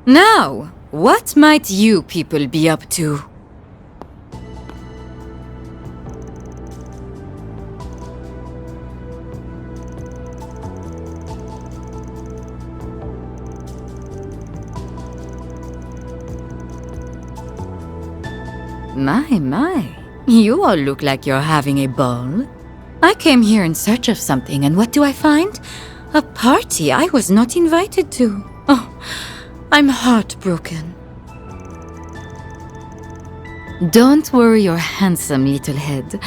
Now, what might you people be up to? My. You all look like you're having a ball. I came here in search of something, and what do I find? A party I was not invited to. Oh, I'm heartbroken. Don't worry your handsome little head.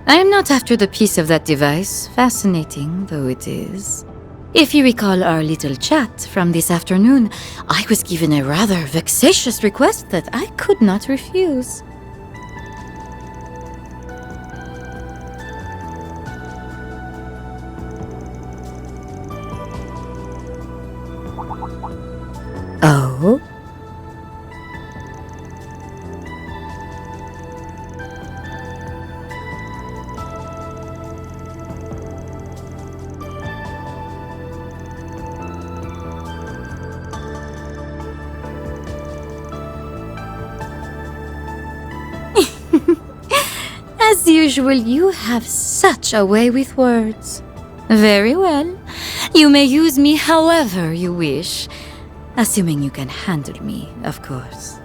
I am not after the piece of that device, fascinating though it is. If you recall our little chat from this afternoon, I was given a rather vexatious request that I could not refuse. Oh? As usual, you have such a way with words. Very well. You may use me however you wish. Assuming you can handle me, of course.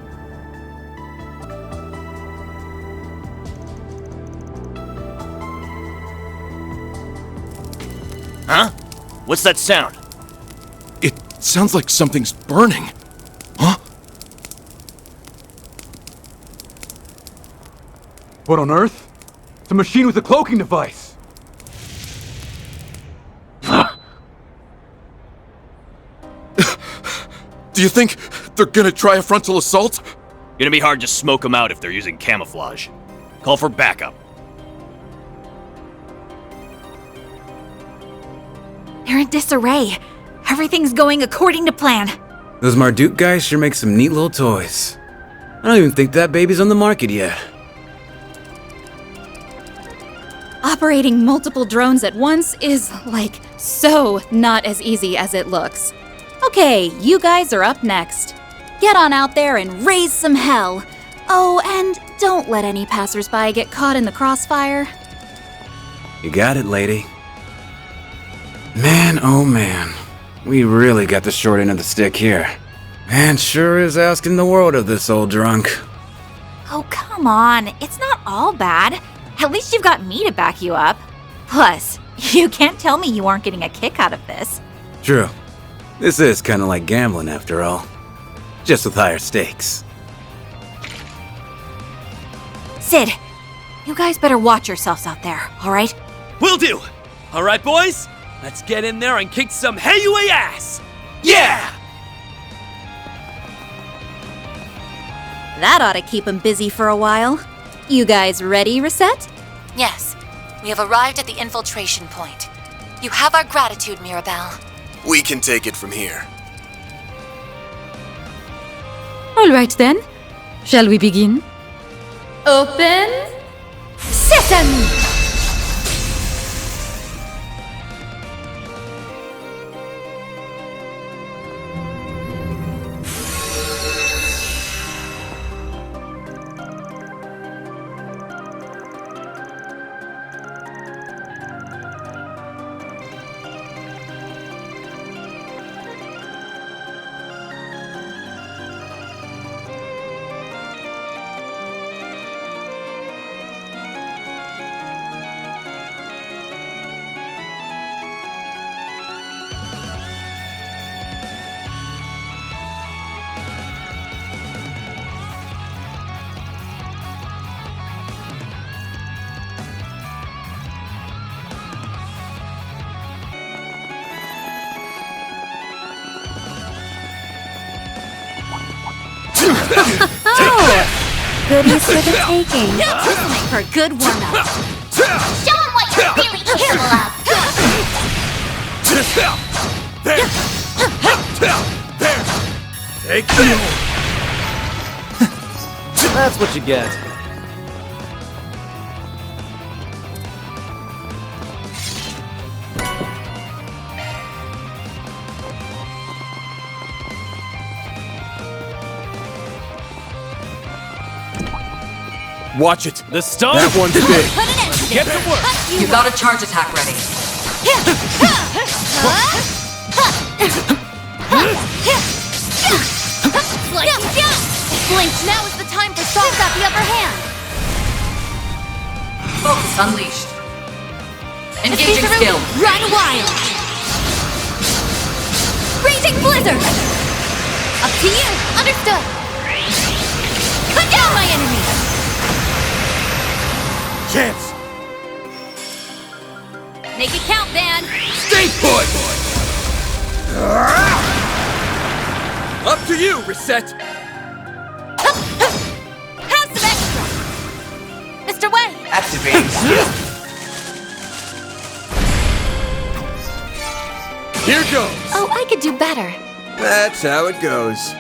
Huh? What's that sound? It sounds like something's burning. Huh? What on earth? It's a machine with a cloaking device! Do you think they're gonna try a frontal assault? Gonna be hard to smoke them out if they're using camouflage. Call for backup. They're in disarray. Everything's going according to plan. Those Marduk guys sure make some neat little toys. I don't even think that baby's on the market yet. Operating multiple drones at once is, like, so not as easy as it looks. Okay, you guys are up next. Get on out there and raise some hell. Oh, and don't let any passersby get caught in the crossfire. You got it, lady. Man, oh man. We really got the short end of the stick here. Man sure is asking the world of this old drunk. Oh, come on. It's not all bad. At least you've got me to back you up. Plus, you can't tell me you aren't getting a kick out of this. True. This is kind of like gambling after all. Just with higher stakes. Sid, you guys better watch yourselves out there, alright? Will do! Alright, boys? Let's get in there and kick some heavyweight ass! Yeah! That ought to keep him busy for a while. You guys ready, Reset? Yes, we have arrived at the infiltration point. You have our gratitude, Mirabelle. We can take it from here. All right then. Shall we begin? Open Sesame! Goodies for the taking. This make for a good warm-up. Show 'em what you're really capable of! Take that! That's what you get. Watch it. The stone. That one's big. Put an end to Get this. to work. You got a charge attack ready. Blink, now is the time for Saul got the upper hand. Focus unleashed. Engaging skill. Run wild. Raging blizzard. Up to you. Understood. Cut down my enemy. Chance. Make it count, Van. Stay put. Up to you, Reset. Have some extra. Mr. Wei. Activating skill. Here goes. Oh, I could do better. That's how it goes.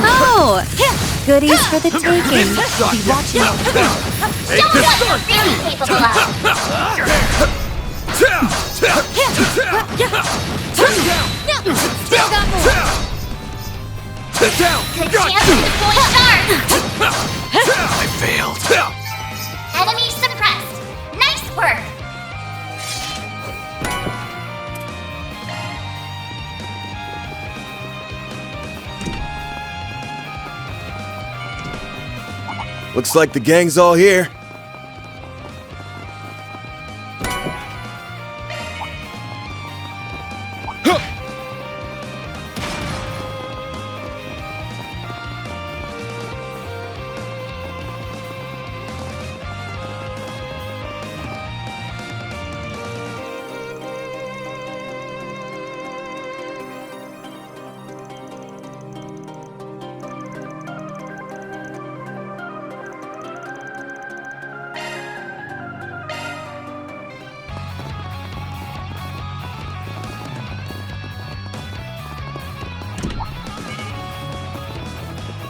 Oh, goodies for the taking. Be watching. Show me what you're really capable of. Still got more. Good chance to deploy charge. I failed. Enemy suppressed. Nice work. Looks like the gang's all here.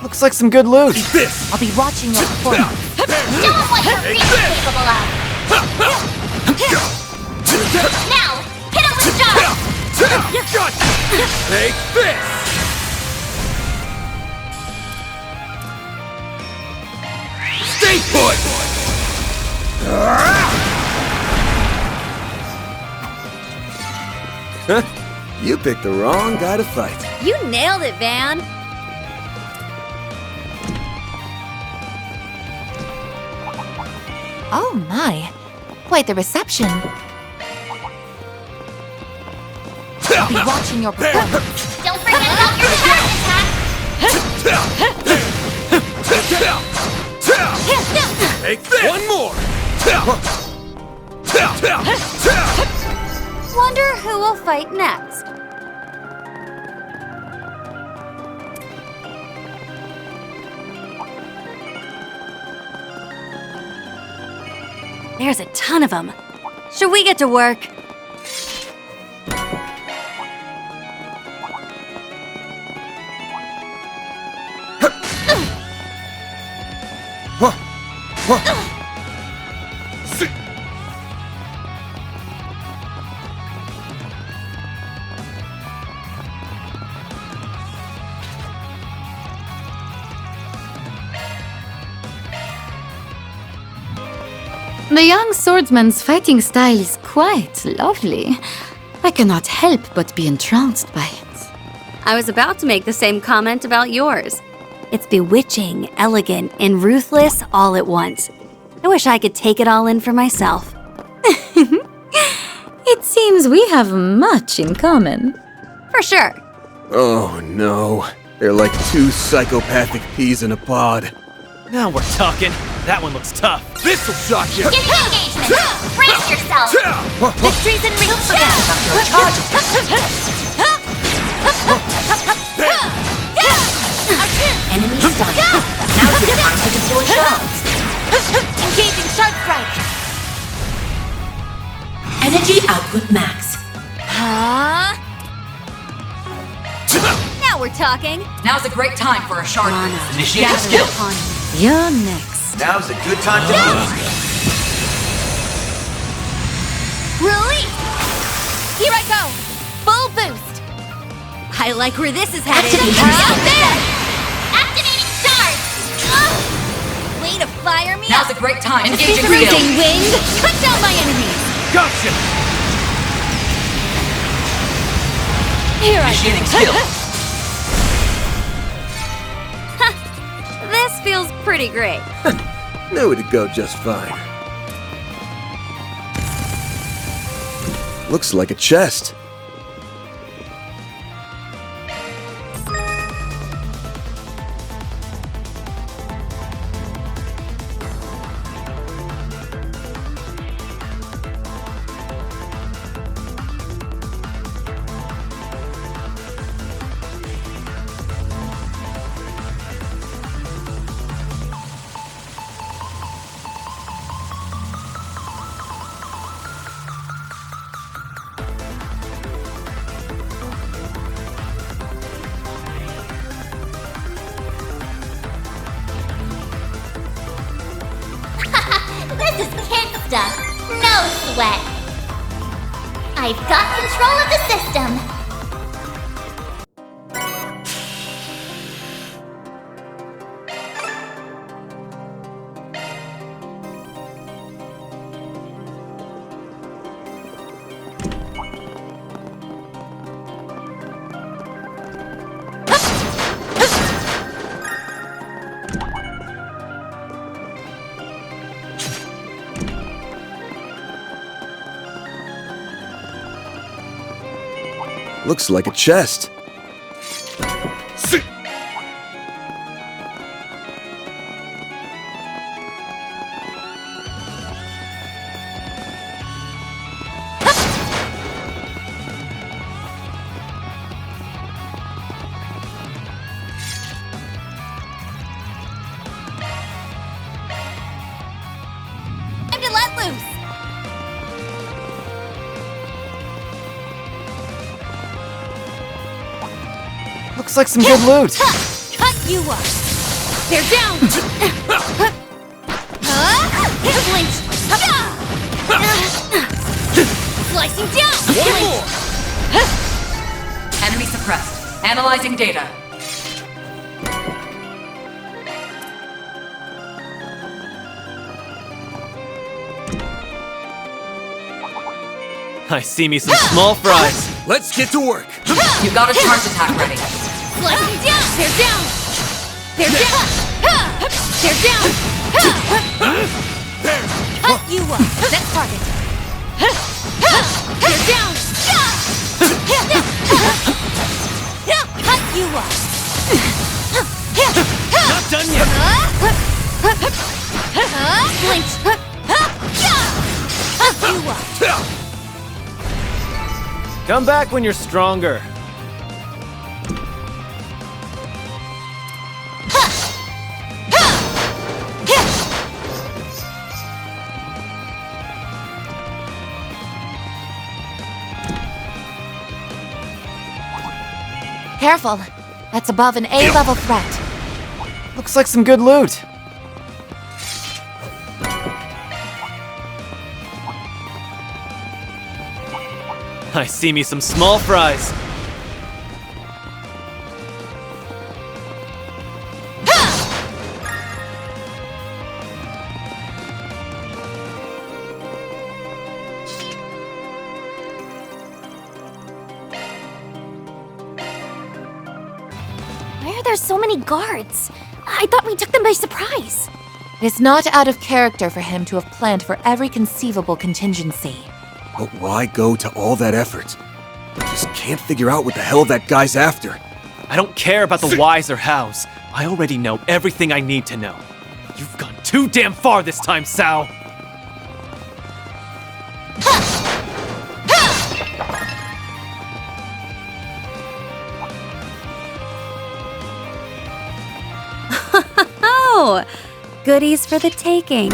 Looks like some good loot. I'll be watching your performance. Show them what you're really capable of. Now, hit him with charge. Take this. Stay put. You picked the wrong guy to fight. You nailed it, Van. Oh my, quite the reception. I'll be watching your performance. Don't forget about your charge attack. Take this. One more. Wonder who will fight next. There's a ton of them. Should we get to work? The young swordsman's fighting style is quite lovely. I cannot help but be entranced by it. I was about to make the same comment about yours. It's bewitching, elegant, and ruthless all at once. I wish I could take it all in for myself. It seems we have much in common. For sure. Oh no. They're like two psychopathic peas in a pod. Now we're talking. That one looks tough. This'll shock you. Get engagement. Brace yourself. Victory's in reach. Enemy stunned. Now's your time to deploy shells. Engaging sharp strike. Energy output max. Now we're talking. Now's a great time for a shard. Mana. Initiate skill. You're next. Now's a good time to move. Release! Here I go! Full boost! I like where this is headed. Out there! Activating stars! Way to fire me Now's up! a great time. Engaging field. Freezing wind! Cut down my enemies! Gotcha! Here I Initiating skill. This feels pretty great. Knew it'd go just fine. Looks like a chest. This is kid stuff. No sweat. I've got control of the system. Looks like a chest. Time to let loose. Looks like some good loot. Cut you up! They're down! Flinch! Slicing down! One more! Enemy suppressed. Analyzing data. I see me some small fries. Let's get to work. You got a charge attack ready. Slicing down! They're down! They're down! They're down! Cut you up! Next target. They're down! Cut you up! Not done yet. Flinch! Cut you up! Come back when you're stronger. Careful. That's above an A-level threat. Looks like some good loot. I see me some small fries. Why are there so many guards? I thought we took them by surprise. It is not out of character for him to have planned for every conceivable contingency. But why go to all that effort? I just can't figure out what the hell that guy's after. I don't care about the whys or hows. I already know everything I need to know. You've gone too damn far this time, Sal. Oh, goodies for the taking.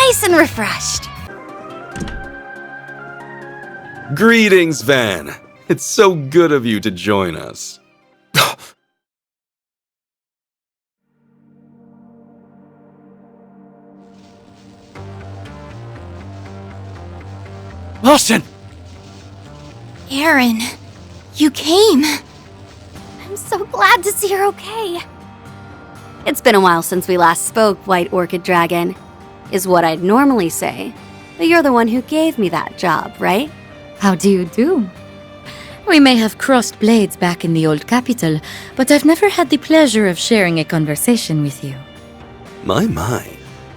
nice and refreshed. Greetings, Van. It's so good of you to join us. Ashen! Aaron, you came. I'm so glad to see you're okay. It's been a while since we last spoke, White Orchid Dragon, is what I'd normally say. But you're the one who gave me that job, right? How do you do? We may have crossed blades back in the old capital, but I've never had the pleasure of sharing a conversation with you. My.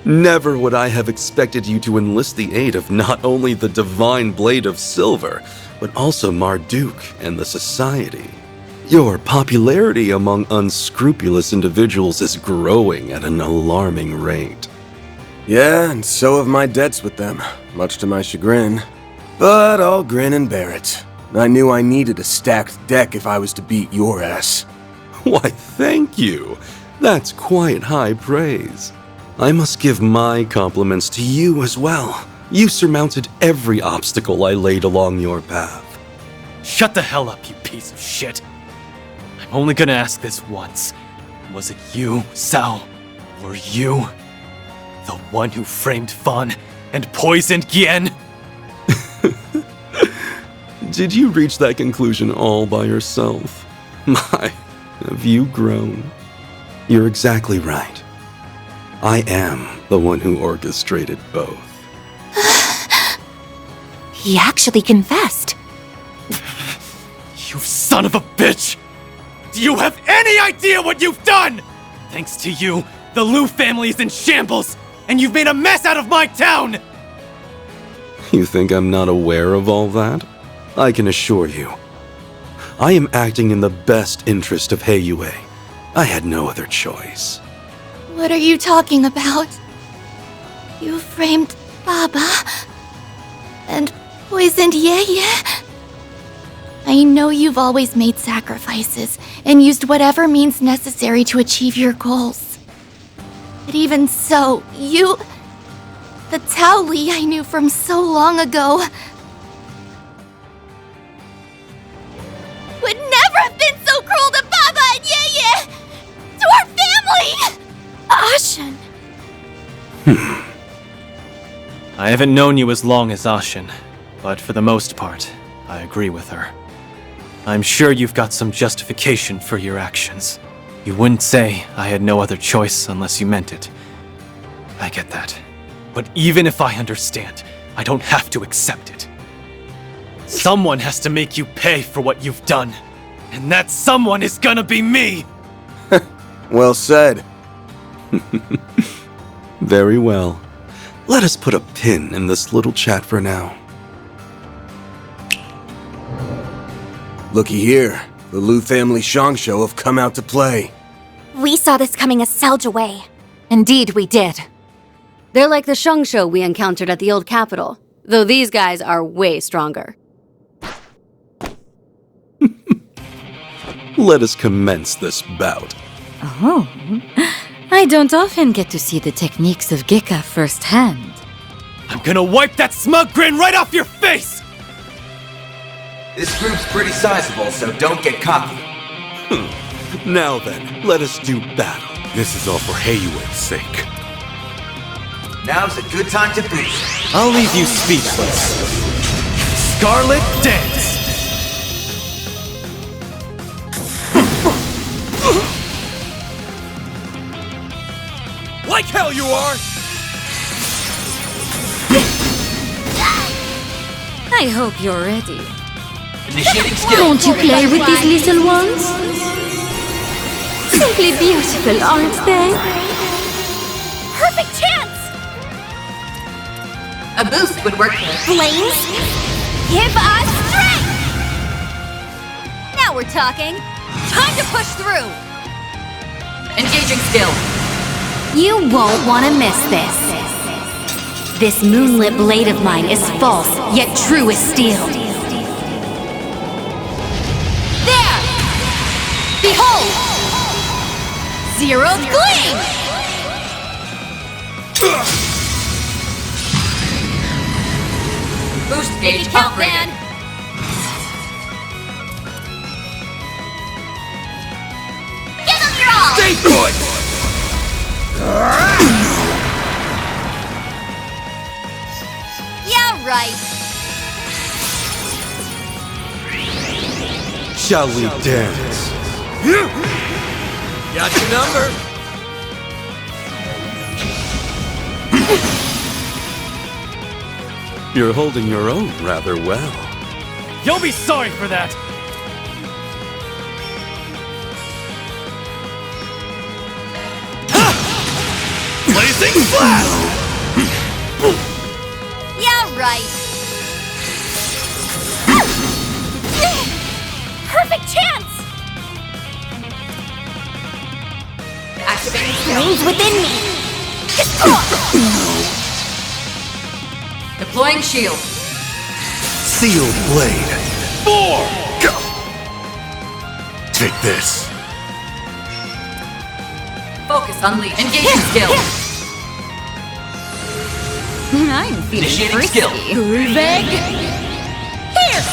Never would I have expected you to enlist the aid of not only the Divine Blade of Silver, but also Marduk and the Society. Your popularity among unscrupulous individuals is growing at an alarming rate. Yeah, and so have my debts with them, much to my chagrin. But I'll grin and bear it. I knew I needed a stacked deck if I was to beat your ass. Why, thank you. That's quite high praise. I must give my compliments to you as well. You surmounted every obstacle I laid along your path. Shut the hell up, you piece of shit. I'm only gonna ask this once. Was it you, Sao? Were you the one who framed Fan and poisoned Gien? Did you reach that conclusion all by yourself? My, have you grown? You're exactly right. I am the one who orchestrated both. He actually confessed. You son of a bitch! Do you have any idea what you've done? Thanks to you, the Liu family is in shambles, and you've made a mess out of my town! You think I'm not aware of all that? I can assure you, I am acting in the best interest of Heiyue. I had no other choice. What are you talking about? You framed Baba and poisoned Yeye? I know you've always made sacrifices and used whatever means necessary to achieve your goals. But even so, you... the Tao Li I knew from so long ago... would never have been so cruel to Baba and Yeye! To our family! Ashen! I haven't known you as long as Ashen, but for the most part, I agree with her. I'm sure you've got some justification for your actions. You wouldn't say I had no other choice unless you meant it. I get that. But even if I understand, I don't have to accept it. Someone has to make you pay for what you've done. And that someone is gonna be me! Well said. Very well. Let us put a pin in this little chat for now. Looky here. The Liu family Xiongshou have come out to play. We saw this coming a Selge away. Indeed, we did. They're like the Xiongshou we encountered at the old capital, though these guys are way stronger. Let us commence this bout. Oh, I don't often get to see the techniques of Gekka firsthand. I'm gonna wipe that smug grin right off your face! This group's pretty sizable, so don't get cocky. Now then, let us do battle. This is all for Heiyue's sake. Now's a good time to boost. I'll leave you speechless. Scarlet Dance! Like hell you are! I hope you're ready. Initiating skill. Won't you play with these little ones? Simply beautiful, aren't they? Perfect chance! A boost would work here. Flames, give us strength! Now we're talking. Time to push through! Engaging skill. You won't want to miss this. This moonlit blade of mine is false, yet true as steel. There! Behold! Zero gleam! Boost gauge operated. Give them your all! Stay put! Yeah, right. Shall we dance? Got your number. You're holding your own rather well. You'll be sorry for that! Blazing Blast! Yeah, right. Perfect chance! Activating Flames within me. Deploying shield. Sealed blade. 4! Go! Take this. Focus unleashed. Engaging skill. I'm feeling Initiating frisky. skill. Groovig. Here!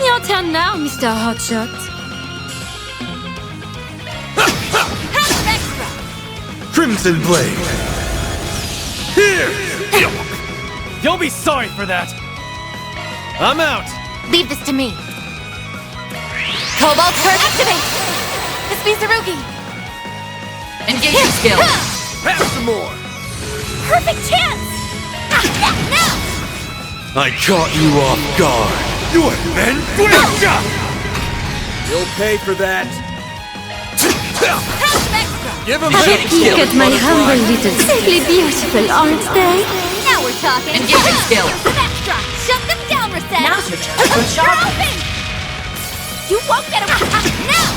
Your turn now, Mr. Hotshot. Crimson blade. Here! You'll be sorry for that! I'm out! Leave this to me. Cobalt Curse. Activate! This means Sarugi. Engaging skill. Have some more. Perfect chance! Now! I caught you off guard. You are men. You'll pay for that. Give him Have a peek at my humble little simply beautiful, aren't they? Now we're talking. Engaging skill. Some extra. Shut them down, Reset. Now's your turn. Good You're shot. open. You won't get away. Now!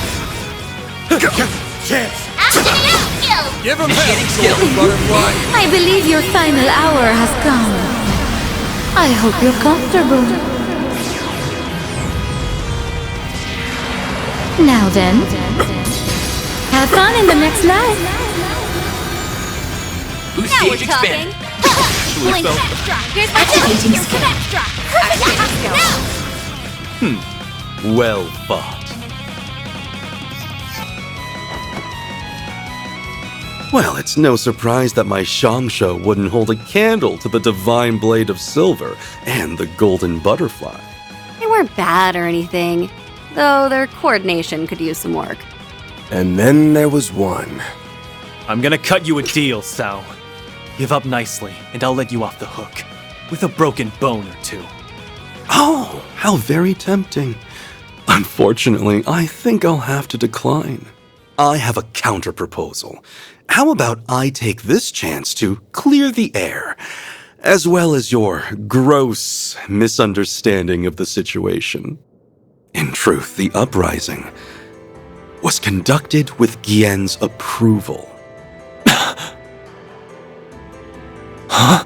Chance. Activating out skill. Give him Initiating skill. butterfly. I believe your final hour has come. I hope you're comfortable. Now then, have fun in the next life. Boost Now we're gauge talking. expand. Blink extra. Here's my Activating Here's some extra. Activating Now! Well fought. Well, it's no surprise that my Xiongshou wouldn't hold a candle to the divine blade of silver and the golden butterfly. They weren't bad or anything, though their coordination could use some work. And then there was one. I'm gonna cut you a deal, Sao. Give up nicely, and I'll let you off the hook. With a broken bone or two. Oh, how very tempting. Unfortunately, I think I'll have to decline. I have a counter-proposal. How about I take this chance to clear the air, as well as your gross misunderstanding of the situation? In truth, the uprising was conducted with Gien's approval. Huh?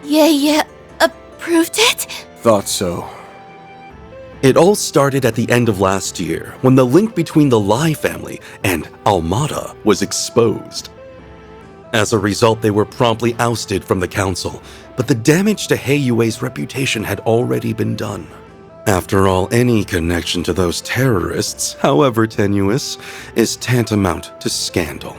Yeah, approved it? Thought so. It all started at the end of last year, when the link between the Lai family and Almata was exposed. As a result, they were promptly ousted from the council, but the damage to Heiyue's reputation had already been done. After all, any connection to those terrorists, however tenuous, is tantamount to scandal.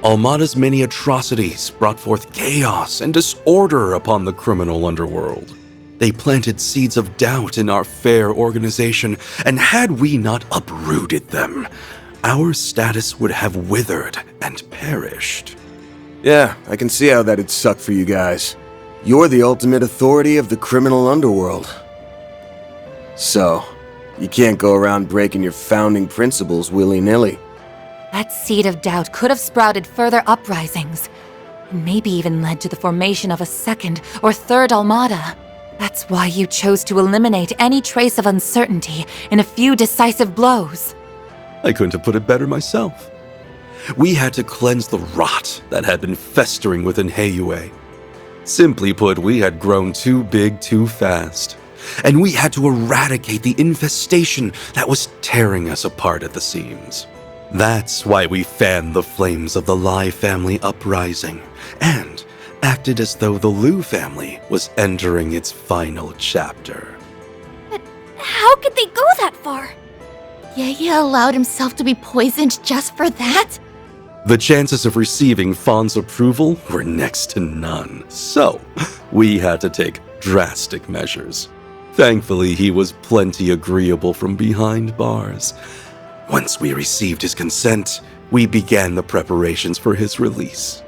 Almata's many atrocities brought forth chaos and disorder upon the criminal underworld. They planted seeds of doubt in our fair organization, and had we not uprooted them, our status would have withered and perished. Yeah, I can see how that'd suck for you guys. You're the ultimate authority of the criminal underworld. So, you can't go around breaking your founding principles willy-nilly. That seed of doubt could have sprouted further uprisings, and maybe even led to the formation of a second or third Almata. That's why you chose to eliminate any trace of uncertainty in a few decisive blows. I couldn't have put it better myself. We had to cleanse the rot that had been festering within Heiyue. Simply put, we had grown too big too fast, and we had to eradicate the infestation that was tearing us apart at the seams. That's why we fanned the flames of the Lai family uprising, and acted as though the Liu family was entering its final chapter. But how could they go that far? Yaya allowed himself to be poisoned just for that? The chances of receiving Fawn's approval were next to none, so we had to take drastic measures. Thankfully, he was plenty agreeable from behind bars. Once we received his consent, we began the preparations for his release.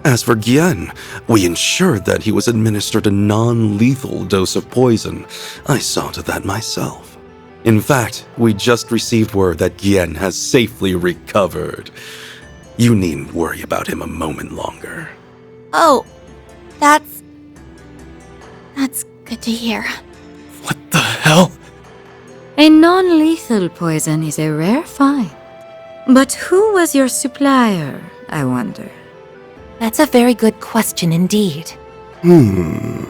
As for Gian, we ensured that he was administered a non-lethal dose of poison. I saw to that myself. In fact, we just received word that Gian has safely recovered. You needn't worry about him a moment longer. Oh, that's good to hear. What the hell? A non-lethal poison is a rare find. But who was your supplier, I wonder? That's a very good question indeed. In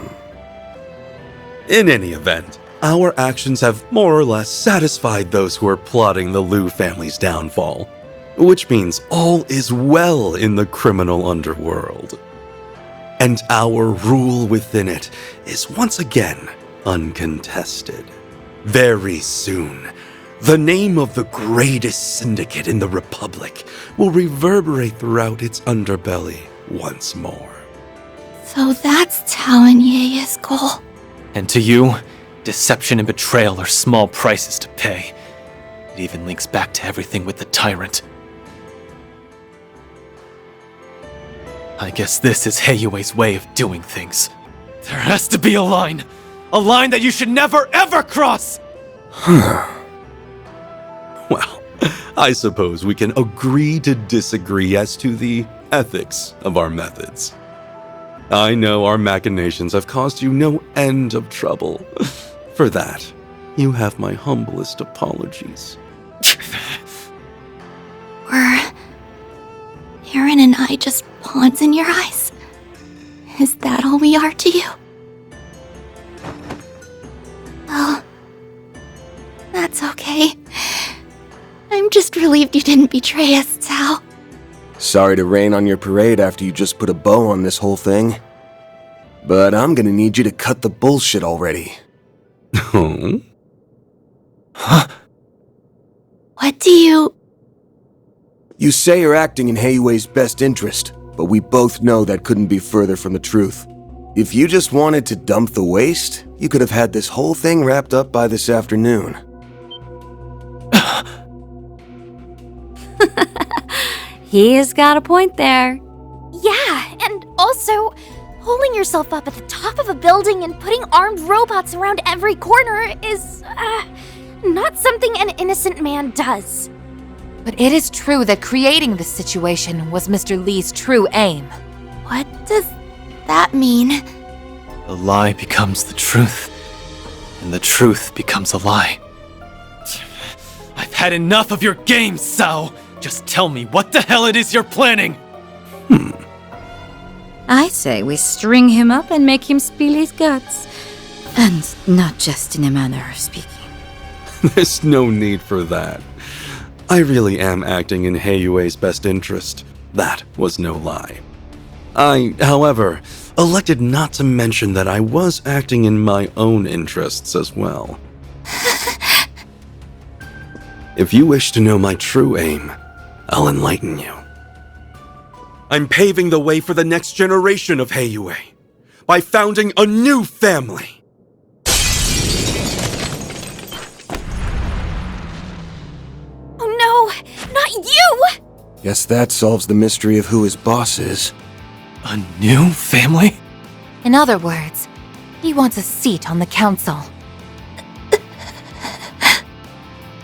any event, our actions have more or less satisfied those who are plotting the Liu family's downfall, which means all is well in the criminal underworld. And our rule within it is once again uncontested. Very soon, the name of the greatest syndicate in the Republic will reverberate throughout its underbelly once more. So that's Tao and Yaya's goal. And to you, deception and betrayal are small prices to pay. It even links back to everything with the tyrant. I guess this is Heiyue's way of doing things. There has to be a line that you should never ever cross! Well, I suppose we can agree to disagree as to the ethics of our methods. I know our machinations have caused you no end of trouble. For that, you have my humblest apologies. Were Aaron and I just pawns in your eyes? Is that all we are to you? Well, that's okay. I'm just relieved you didn't betray us, Tao. Sorry to rain on your parade after you just put a bow on this whole thing. But I'm gonna need you to cut the bullshit already. Huh? What do you... You say you're acting in Heiyue's best interest, but we both know that couldn't be further from the truth. If you just wanted to dump the waste, you could have had this whole thing wrapped up by this afternoon. He has got a point there. Yeah, and also, holding yourself up at the top of a building and putting armed robots around every corner is, not something an innocent man does. But it is true that creating this situation was Mr. Lee's true aim. What does that mean? The lie becomes the truth, and the truth becomes a lie. I've had enough of your games, Sao! Just tell me what the hell it is you're planning! I say we string him up and make him spill his guts. And not just in a manner of speaking. There's no need for that. I really am acting in Heiyue's best interest. That was no lie. I, however, elected not to mention that I was acting in my own interests as well. If you wish to know my true aim, I'll enlighten you. I'm paving the way for the next generation of Heiyue by founding a new family. Oh no, not you! Guess that solves the mystery of who his boss is. A new family? In other words, he wants a seat on the council.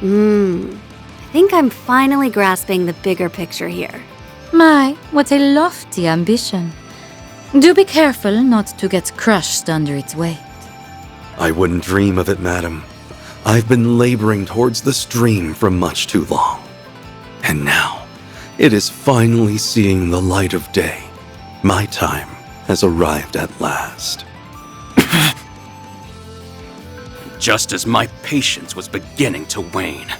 I think I'm finally grasping the bigger picture here. My, what a lofty ambition. Do be careful not to get crushed under its weight. I wouldn't dream of it, madam. I've been laboring towards this dream for much too long. And now, it is finally seeing the light of day. My time has arrived at last. Just as my patience was beginning to wane,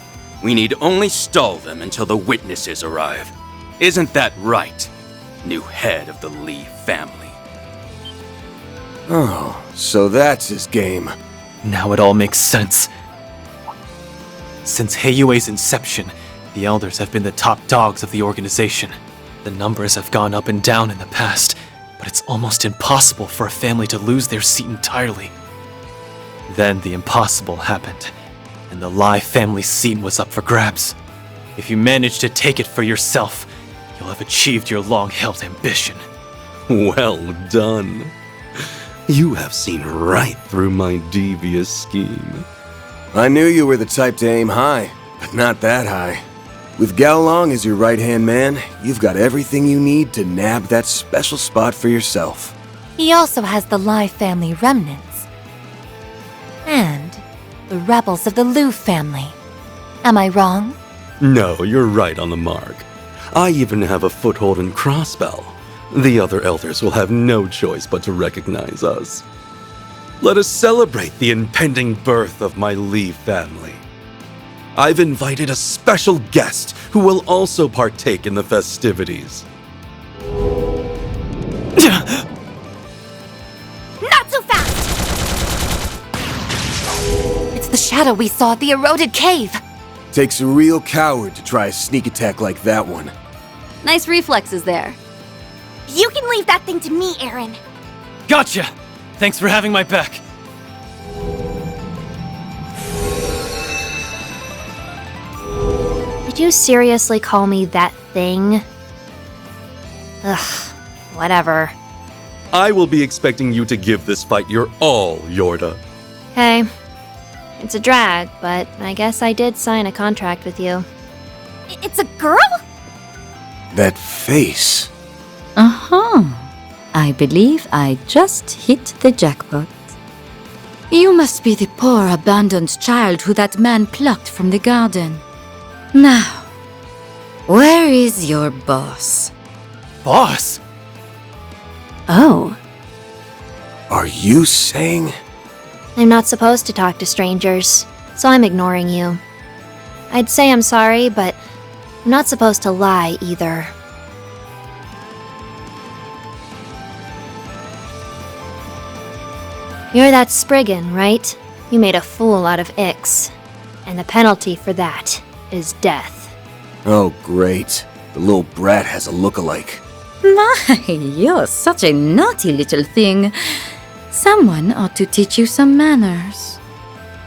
we need only stall them until the witnesses arrive. Isn't that right, new head of the Lee family? Oh, so that's his game. Now it all makes sense. Since Heiyue's inception, the Elders have been the top dogs of the organization. The numbers have gone up and down in the past, but it's almost impossible for a family to lose their seat entirely. Then the impossible happened, and the Lai family seat was up for grabs. If you manage to take it for yourself, you'll have achieved your long-held ambition. Well done. You have seen right through my devious scheme. I knew you were the type to aim high, but not that high. With Gaolang as your right-hand man, you've got everything you need to nab that special spot for yourself. He also has the Lai family remnants. And the rebels of the Lu family. Am I wrong? No, you're right on the mark. I even have a foothold in Crossbell. The other Elders will have no choice but to recognize us. Let us celebrate the impending birth of my Li family. I've invited a special guest who will also partake in the festivities. Not so fast! It's the shadow we saw at the eroded cave. Takes a real coward to try a sneak attack like that one. Nice reflexes there. You can leave that thing to me, Aaron. Gotcha! Thanks for having my back. Did you seriously call me that thing? Ugh, whatever. I will be expecting you to give this fight your all, Jorda. Hey, it's a drag, but I guess I did sign a contract with you. It's a girl? That face. Uh-huh. I believe I just hit the jackpot. You must be the poor abandoned child who that man plucked from the garden. Now, where is your boss? Boss? Oh. Are you saying? I'm not supposed to talk to strangers, so I'm ignoring you. I'd say I'm sorry, but I'm not supposed to lie either. You're that spriggan, right? You made a fool out of Ix. And the penalty for that is death. Oh, great. The little brat has a look-alike. My, you're such a naughty little thing. Someone ought to teach you some manners.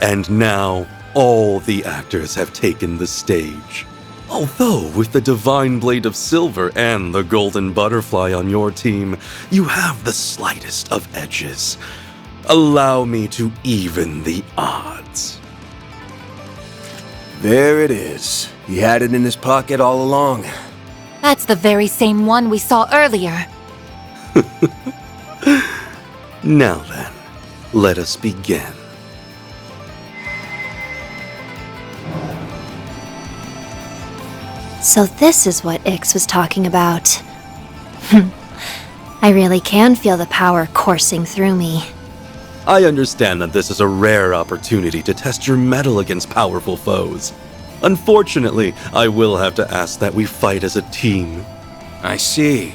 And now, all the actors have taken the stage. Although, with the Divine Blade of Silver and the Golden Butterfly on your team, you have the slightest of edges. Allow me to even the odds. There it is. He had it in his pocket all along. That's the very same one we saw earlier. Now then, let us begin. So this is what Ix was talking about. I really can feel the power coursing through me. I understand that this is a rare opportunity to test your mettle against powerful foes. Unfortunately, I will have to ask that we fight as a team. I see.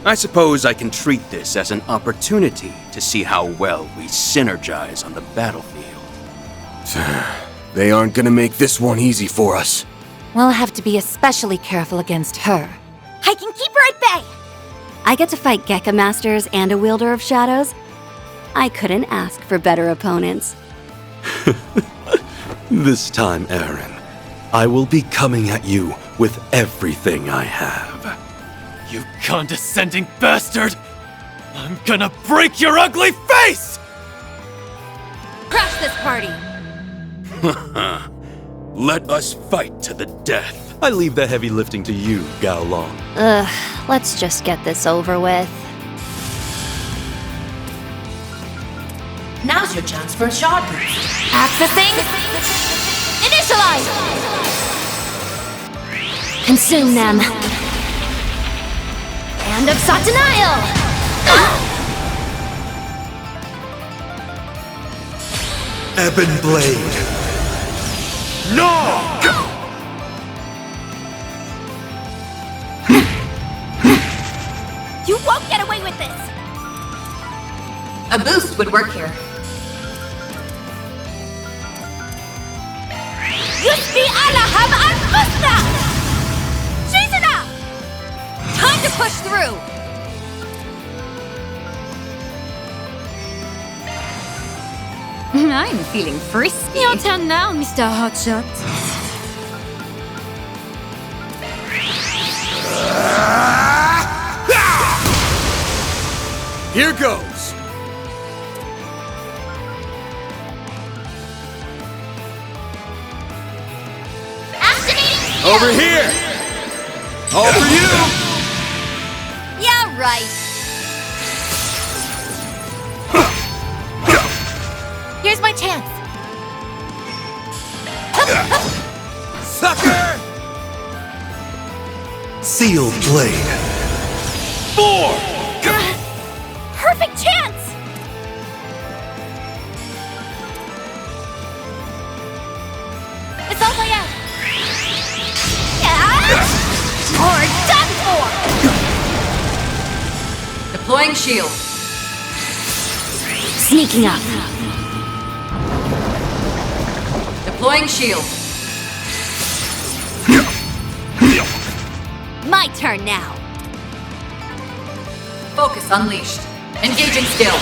I suppose I can treat this as an opportunity to see how well we synergize on the battlefield. They aren't gonna make this one easy for us. We'll have to be especially careful against her. I can keep her at bay! I get to fight Gekka Masters and a Wielder of Shadows. I couldn't ask for better opponents. This time, Aaron, I will be coming at you with everything I have. You condescending bastard! I'm gonna break your ugly face! Crash this party! Let us fight to the death. I leave the heavy lifting to you, Gaolang. Ugh, let's just get this over with. Now's your chance for a shot. Accessing! Initialize! Consume them! Hand of Satanael! Ebon Blade. No! You won't get away with this! A boost would work here. Yusbi Alaham Al-Fusna! Shizuna! Time to push through! I'm feeling frisky. Your turn now, Mr. Hotshot. Here goes! Activating Over here! All for you! Yeah, right. Here's my chance. Sucker! Sealed blade. 4! Perfect chance! It's all way out. Or done for! Deploying shield. Sneaking up. Deploying shield. My turn now. Focus unleashed. Engaging skill.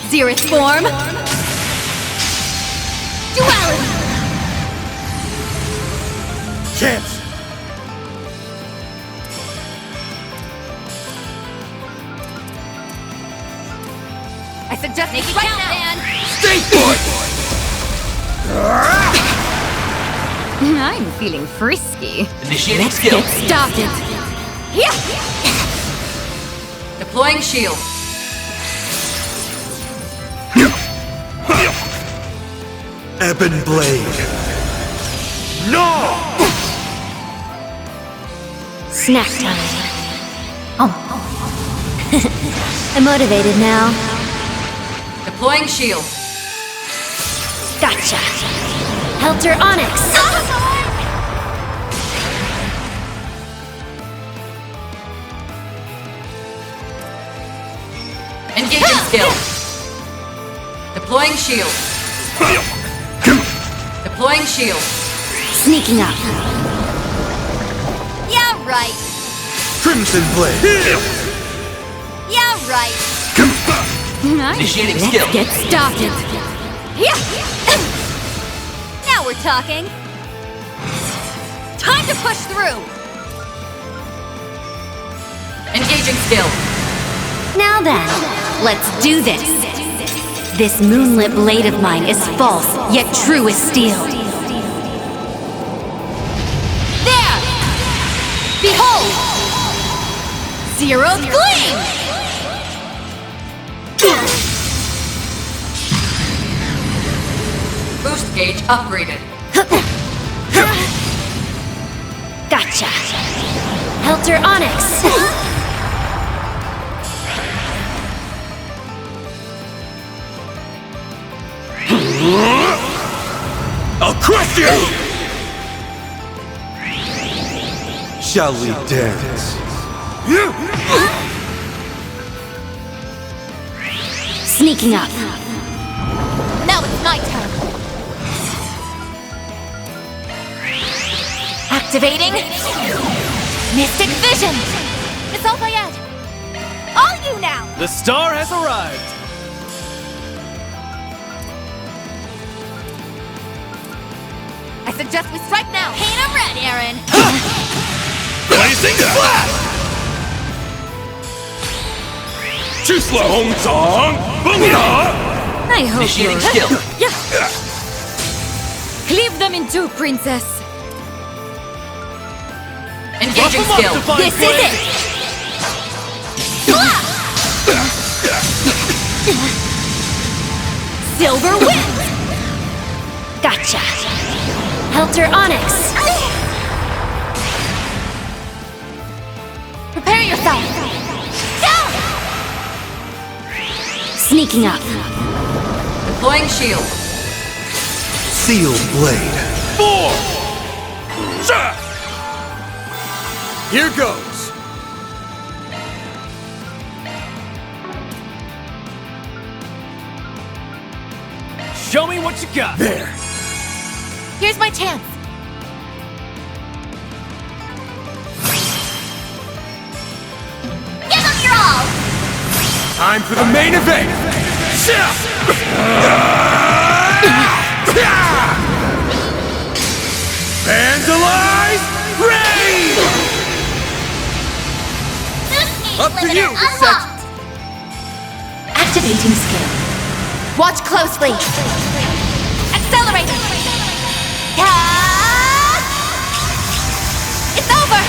Xerith form. Duality. Chance! I suggest Make it right count, now. man. Stay put! I'm feeling frisky. Initiating Let's skill. get started. Here! Deploying shield. Ebon blade. No! Snack time. I'm motivated now. Deploying shield. Gotcha. Helter Onyx. Engaging skill. Deploying shield. Deploying shield. Sneaking up. Yeah, right. Crimson blade. Yeah, right. Initiating Let's skill. get started. Here! Now we're talking. Time to push through. Engaging skill. Now then, let's do this. This moonlit blade of mine is false, yet true as steel. There! Behold! Zero Gleam! Boost gauge upgraded. Gotcha. Helter Onyx. I'll crush you! Shall we dance? Sneaking up. Now it's my turn. Activating Mystic Vision. It's all by Ed. All you now! The star has arrived. I suggest we strike now. Paint 'em red, Aaron. Blazing flash! Too slow, Hong Song! I hope Initiating you're... skill. Cleave them in two, princess. Engaging skill. This is it! Silver Wind! Gotcha. Helter Onyx. Prepare yourself. Down! Sneaking up. Deploying shield. Sealed blade. 4! Here goes! saga! There. Here's my chance. Give them your all! Time for the main event! Vandalize! Raid! Up to you, Activating skill. Watch closely. Accelerating. It's over.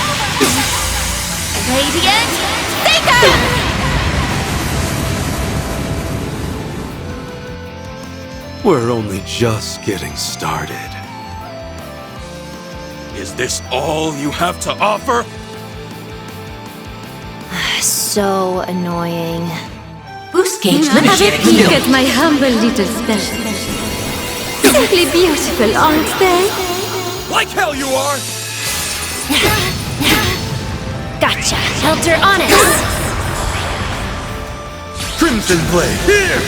Radiant Seeker! We're only just getting started. Is this all you have to offer? So annoying. Boost gauge Have a limited peek skill. at my humble little special. Simply beautiful, aren't they? Like hell you are! Gotcha. Helter on it. Crimson Blade, here!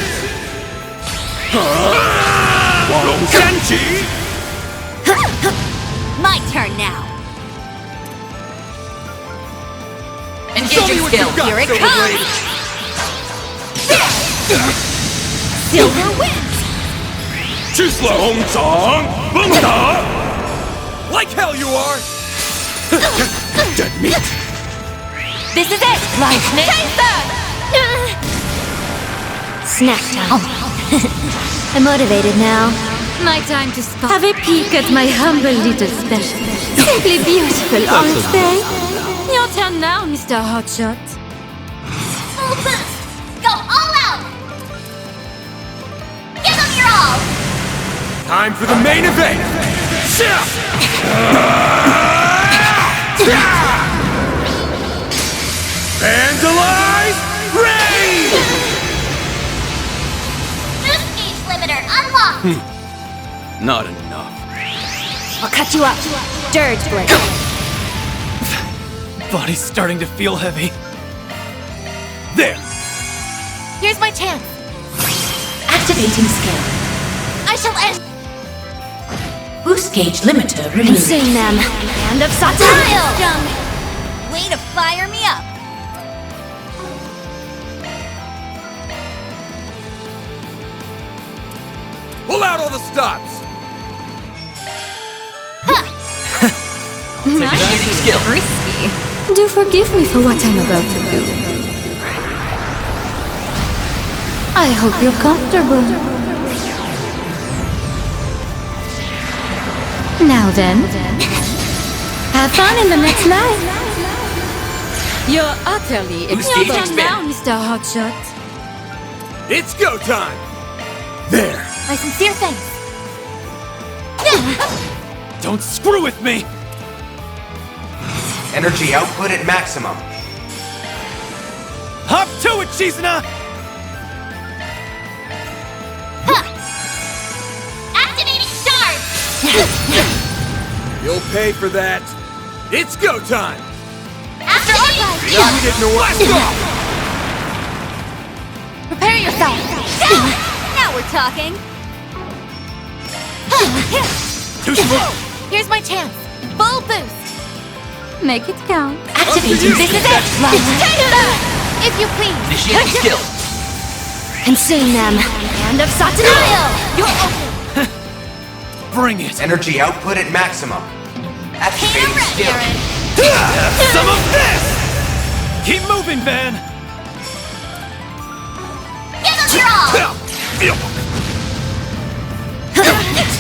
Genji! My turn now. Engaging skill. Here it comes. Silver wins. Too slow! Boom-song! Boom-da! Like hell you are! Dead meat! This is it. Lightning. Snack time. I'm motivated now. My time to spot. Have a peek at my humble little special. Simply beautiful, aren't they? Your turn now, Mr. Hotshot. Full boost. Go all out. Give them your all. Time for the main event! Vandalize! Raid! Boost gauge limiter unlocked. Not enough. I'll cut you up. Dirge blade. Body's starting to feel heavy. There! Here's my chance. Activating skill. I shall end. Boost gauge limiter removed. Consume them. Hand of Satire. Way to fire me up. Pull out all the stops! Risky. Do forgive me for what I'm about to do. I hope you're comfortable. Now then, have fun in the next life. You're utterly exhausted now, Mr. Hotshot. It's go time! There! My sincere thanks. Don't screw with me! Energy output at maximum. Hop to it, Shizuna! Activating charge. You'll pay for that. It's go time! After Arkride. Not getting away! Prepare yourself. Now we're talking. Too slow! Here's my chance. Full boost. Make it count. Activating. This is it. If you please. Initiating skill. Consume them. Hand of Satire. You're open. Bring it! Energy output at maximum. Activating skill. Some of this! Keep moving, Van! Give them your all.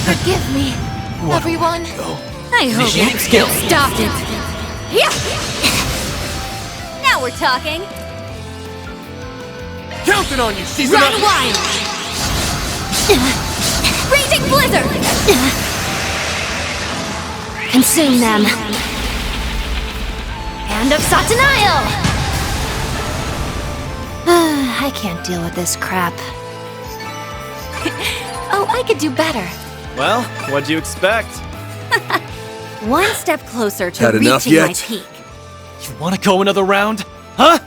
Forgive me, everyone. I hope Initiating skill. Stop it. Now we're talking. Counting on you, Shizuna! Run wild. Raging blizzard. Consume them. Hand of Satanael. I can't deal with this crap. Oh, I could do better. Well, what'd you expect? One step closer to Had enough reaching my yet? peak. You wanna go another round? Huh?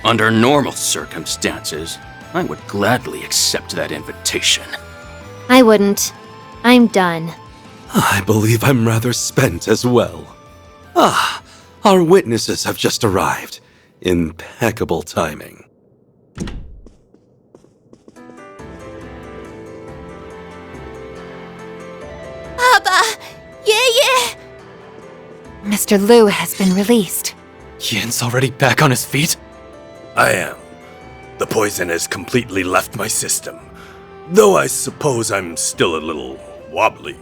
Under normal circumstances, I would gladly accept that invitation. I wouldn't. I'm done. I believe I'm rather spent as well. Ah, our witnesses have just arrived. Impeccable timing. Abba! Yeah! Mr. Liu has been released. Yan's already back on his feet? I am. The poison has completely left my system. Though I suppose I'm still a little wobbly.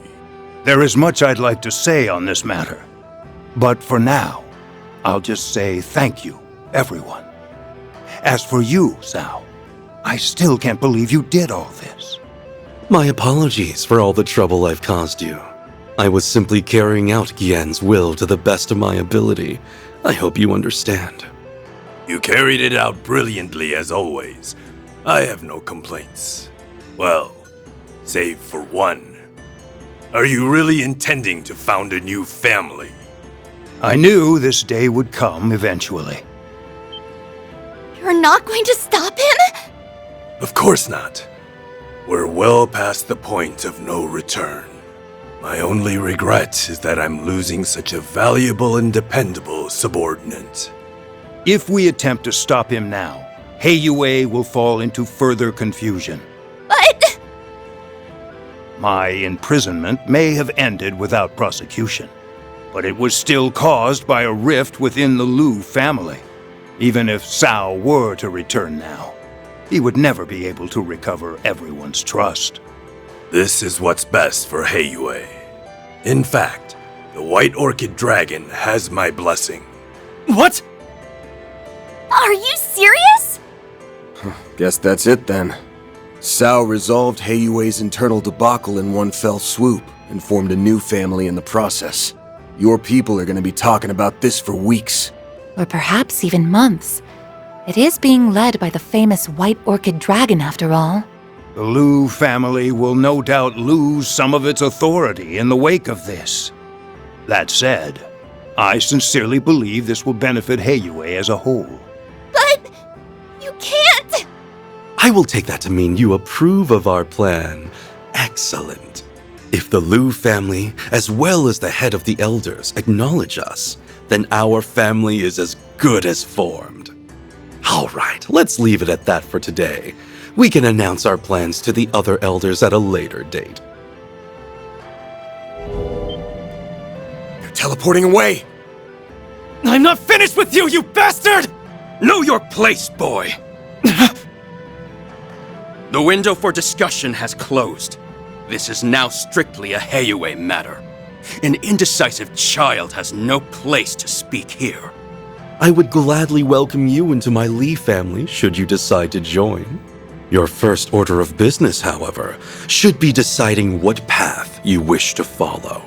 There is much I'd like to say on this matter. But for now, I'll just say thank you, everyone. As for you, Zhao, I still can't believe you did all this. My apologies for all the trouble I've caused you. I was simply carrying out Gian's will to the best of my ability. I hope you understand. You carried it out brilliantly as always. I have no complaints. Well, save for one. Are you really intending to found a new family? I knew this day would come eventually. You're not going to stop him? Of course not. We're well past the point of no return. My only regret is that I'm losing such a valuable and dependable subordinate. If we attempt to stop him now, Heiyue will fall into further confusion. But... My imprisonment may have ended without prosecution, but it was still caused by a rift within the Liu family. Even if Cao were to return now, he would never be able to recover everyone's trust. This is what's best for Heiyue. In fact, the White Orchid Dragon has my blessing. What? Are you serious? Guess that's it then. Cao resolved Heiyue's internal debacle in one fell swoop and formed a new family in the process. Your people are going to be talking about this for weeks. Or perhaps even months. It is being led by the famous White Orchid Dragon, after all. The Liu family will no doubt lose some of its authority in the wake of this. That said, I sincerely believe this will benefit Heiyue as a whole. But... you can't! I will take that to mean you approve of our plan. Excellent. If the Liu family, as well as the head of the elders, acknowledge us, then our family is as good as formed. All right, let's leave it at that for today. We can announce our plans to the other elders at a later date. They're teleporting away! I'm not finished with you, you bastard! Know your place, boy! The window for discussion has closed. This is now strictly a Heiyue matter. An indecisive child has no place to speak here. I would gladly welcome you into my Li family should you decide to join. Your first order of business, however, should be deciding what path you wish to follow.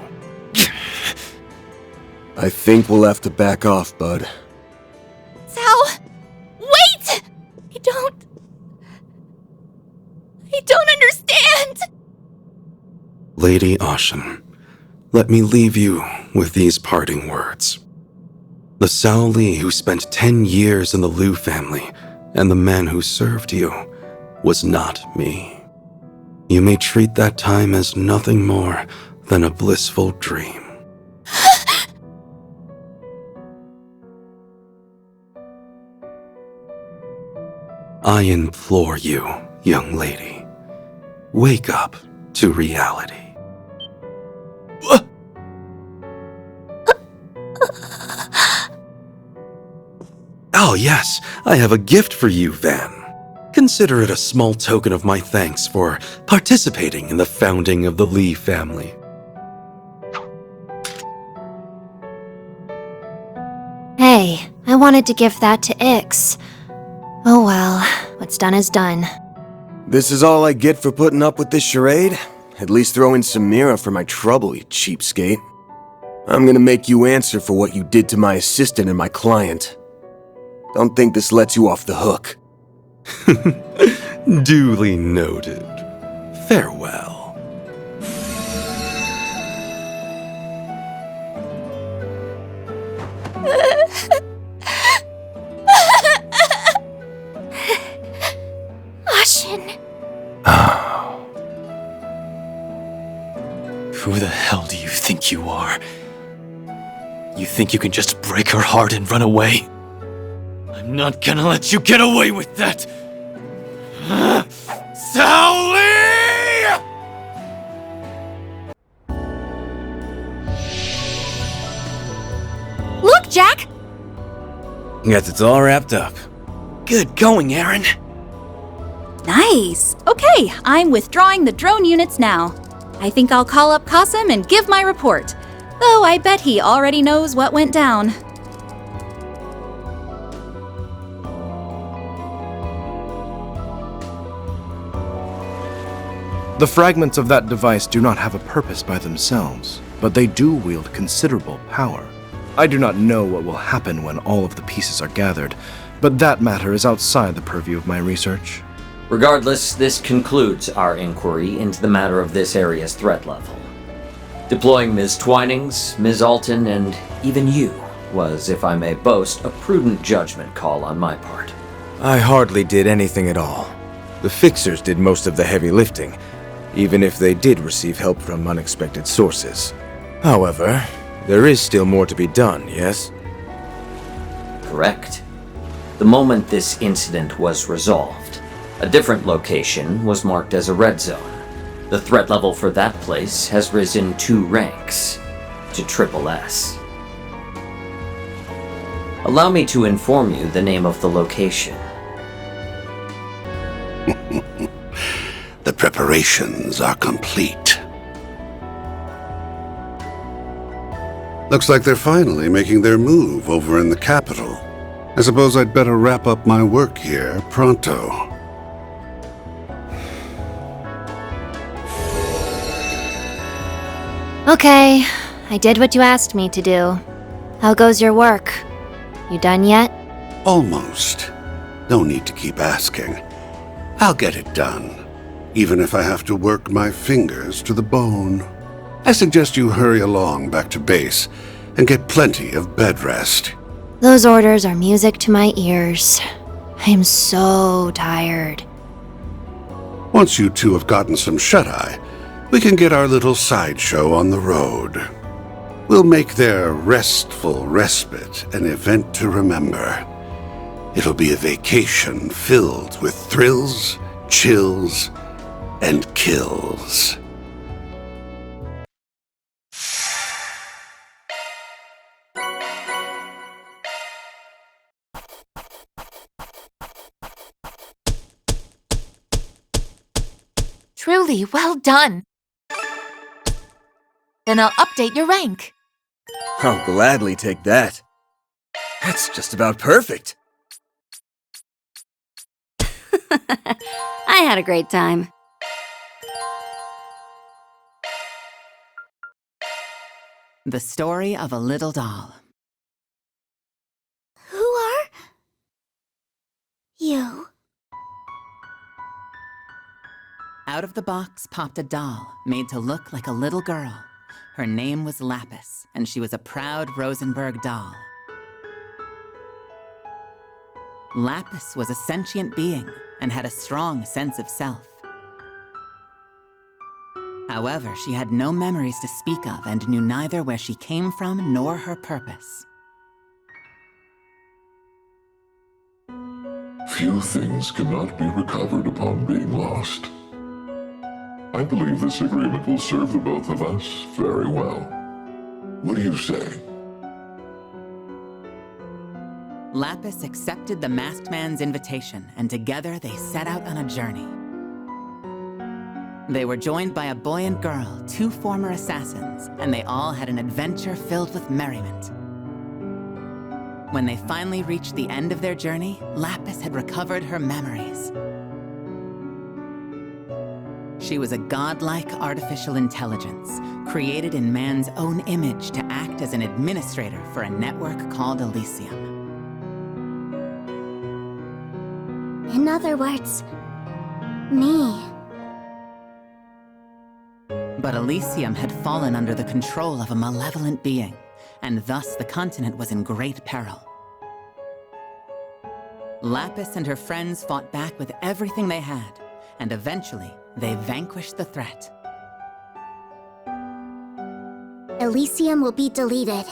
I think we'll have to back off, bud. Cao! Wait! I don't understand! Lady Ashen, let me leave you with these parting words. The Cao Li who spent 10 years in the Liu family, and the man who served you, was not me. You may treat that time as nothing more than a blissful dream. I implore you, young lady, wake up to reality. Oh yes, I have a gift for you, Van. Consider it a small token of my thanks for participating in the founding of the Li family. Hey, I wanted to give that to Ix. Oh well, what's done is done. This is all I get for putting up with this charade? At least throw in some Mira for my trouble, you cheapskate. I'm gonna make you answer for what you did to my assistant and my client. Don't think this lets you off the hook. Duly noted. Farewell. Ashen. You think you can just break her heart and run away? I'm not gonna let you get away with that! Sally! Look, Jack! Guess it's all wrapped up. Good going, Aaron. Nice! Okay, I'm withdrawing the drone units now. I think I'll call up Qasim and give my report. Though I bet he already knows what went down. The fragments of that device do not have a purpose by themselves, but they do wield considerable power. I do not know what will happen when all of the pieces are gathered, but that matter is outside the purview of my research. Regardless, this concludes our inquiry into the matter of this area's threat level. Deploying Ms. Twinings, Ms. Alton, and even you was, if I may boast, a prudent judgment call on my part. I hardly did anything at all. The fixers did most of the heavy lifting, even if they did receive help from unexpected sources. However, there is still more to be done, yes? Correct. The moment this incident was resolved, a different location was marked as a red zone. The threat level for that place has risen 2 ranks to SSS. Allow me to inform you the name of the location. The preparations are complete. Looks like they're finally making their move over in the capital. I suppose I'd better wrap up my work here pronto. Okay, I did what you asked me to do. How goes your work? You done yet? Almost. No need to keep asking. I'll get it done, even if I have to work my fingers to the bone. I suggest you hurry along back to base and get plenty of bed rest. Those orders are music to my ears. I'm so tired. Once you two have gotten some shut-eye, we can get our little sideshow on the road. We'll make their restful respite an event to remember. It'll be a vacation filled with thrills, chills, and kills. Truly, well done. Then I'll update your rank. I'll gladly take that. That's just about perfect. I had a great time. The story of a little doll. Who are you? Out of the box popped a doll made to look like a little girl. Her name was Lapis, and she was a proud Rosenberg doll. Lapis was a sentient being and had a strong sense of self. However, she had no memories to speak of and knew neither where she came from nor her purpose. Few things cannot be recovered upon being lost. I believe this agreement will serve the both of us very well. What do you say? Lapis accepted the masked man's invitation, and together they set out on a journey. They were joined by a boy and girl, 2 former assassins, and they all had an adventure filled with merriment. When they finally reached the end of their journey, Lapis had recovered her memories. She was a godlike artificial intelligence, created in man's own image to act as an administrator for a network called Elysium. In other words, me. But Elysium had fallen under the control of a malevolent being, and thus the continent was in great peril. Lapis and her friends fought back with everything they had, and eventually, they vanquished the threat. Elysium will be deleted.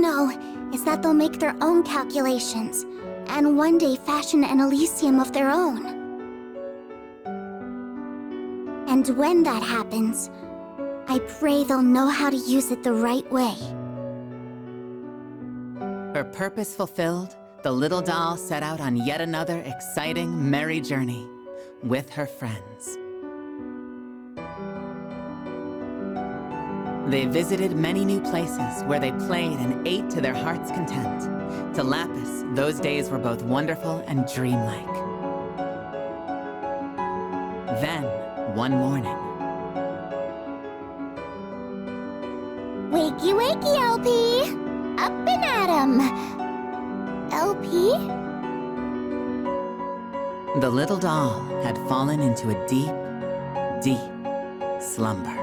know is that they'll make their own calculations, and one day fashion an Elysium of their own. And when that happens, I pray they'll know how to use it the right way. Her purpose fulfilled, the little doll set out on yet another exciting, merry journey with her friends. They visited many new places where they played and ate to their heart's content. To Lapis, those days were both wonderful and dreamlike. Then, one morning... Wakey, wakey, LP! Up and at 'em! LP? The little doll had fallen into a deep, deep slumber.